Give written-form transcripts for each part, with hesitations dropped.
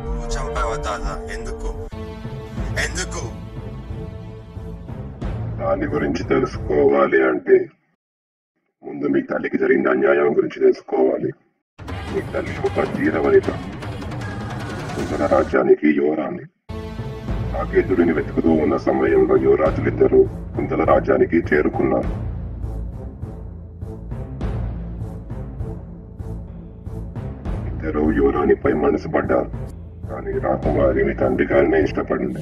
నువ్వు చంపావా తాత? ఎందుకు ఎందుకు? దాని గురించి తెలుసుకోవాలి అంటే ముందు మీ తల్లికి జరిగిన అన్యాయం గురించి తెలుసుకోవాలి. మీ తల్లి ఒక ధీరవనిత. కుంతల రాజ్యానికి యువరాణి. సాకేతుడిని వెతుకుతూ ఉన్న సమయంలో యువరాజులిద్దరూ కుంతల రాజ్యానికి చేరుకున్నారు. ఇద్దరు యువరాణిపై మనసు పడ్డారు. కానీ రాకుమారి మీ తండ్రి గారినే ఇష్టపడింది.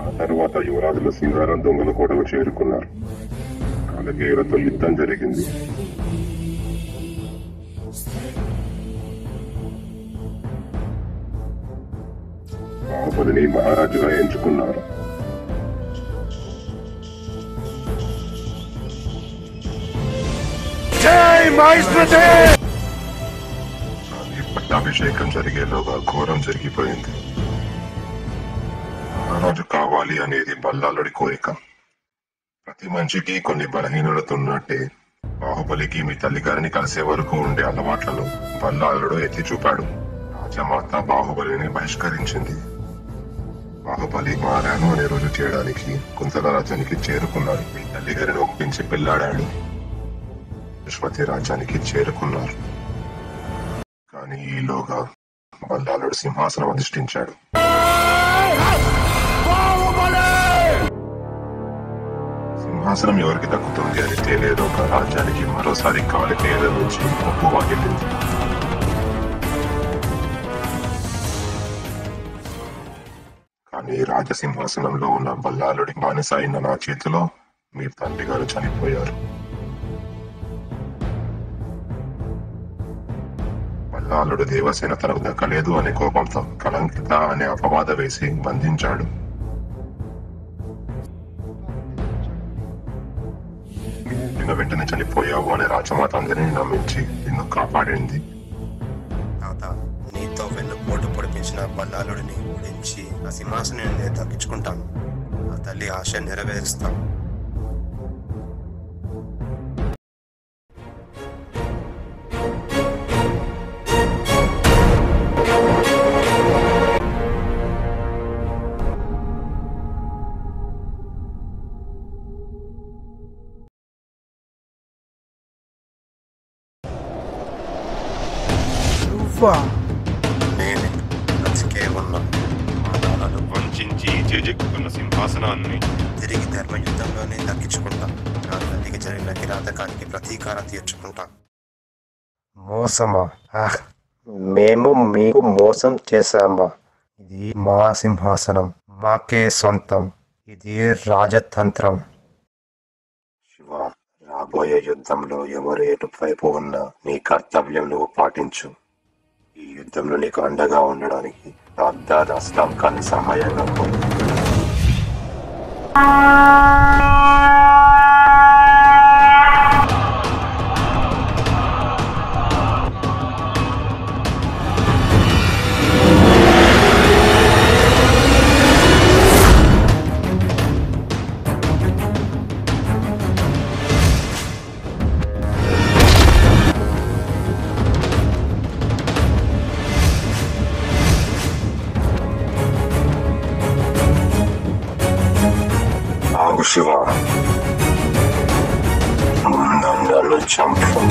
ఆ తరువాత యువరాజులు సింగారం దొంగల కోటకు చేరుకున్నారు. కాలకేయులతో యుద్ధం జరిగింది. బాహుబలిని మహారాజుగా ఎంచుకున్నారు. పట్టాభిషేకం జరిగేలోగా ఘోరం జరిగిపోయింది. మహారాజు కావాలి అనేది బల్లాలుడి కోరిక. ప్రతి మనిషికి కొన్ని బలహీనతలు ఉన్నట్టే బాహుబలికి మీ తల్లిగారిని కలిసే వరకు ఉండే అలవాట్లను బల్లాలుడు ఎత్తి చూపాడు. రాజమాత బాహుబలిని బహిష్కరించింది. బాహుబలి మారాను అనే రోజు చేయడానికి కుంతల రాజ్యానికి చేరుకున్నాడు. మీ తల్లిగారిని ఒప్పించి పెళ్లాడాడు. విశ్వతి రాజ్యానికి చేరుకున్నారు. కానీ ఈలోగా బల్లాలుడు సింహాసనం అధిష్ఠించాడు. సింహాసనం ఎవరికి దక్కుతుంది అని తేలేలోగా రాజ్యానికి మరోసారి కాలికేయుల నుంచి ముప్పు వాగిల్లింది. కానీ రాజసింహాసనంలో ఉన్న బల్లాలుడి బానిస అయిన నా చేతిలో మీ తండ్రి గారు చనిపోయారు. బల్లాలుడు దేవసేన తనకు దక్కలేదు అనే కోపంతో కలంకిత అనే అపవాద వేసి బంధించాడు. నిన్ను వెంటనే చనిపోయావు అనే రాజమాత అందరినీ నమ్మించి నిన్ను కాపాడింది. తాత, నీతో వెన్నుపోటు పొడిపించిన బల్లాలుడిని ఓడించి ఆ సింహాసనాన్ని నేను దక్కించుకుంటాను. ఆ తల్లి ఆశ నెరవేరుస్తాను. నేనే బ్రతికే ఉన్నా. పాదాలను వంచి చేజెక్కుతున్న సింహాసనాన్ని తిరిగి ధర్మయుద్ధంలోనే దక్కించుకుంటా. నా తల్లికి జరిగిన కిరాతకానికి ప్రతీకారం తీర్చుకుంటా. మోసమా? మేము మీకు మోసం చేశామా? ఇది మా సింహాసనం, మాకే సొంతం. ఇది రాజతంత్రం. శివ, రాబోయే యుద్ధంలో ఎవరు ఎటువైపు ఉన్నా నీ కర్తవ్యం నువ్వు పాటించు. ఈ యుద్ధంలో నీకు అండగా ఉండడానికి రాస్తాం కానీ సమయంగా శివ, నన్ను చంపు.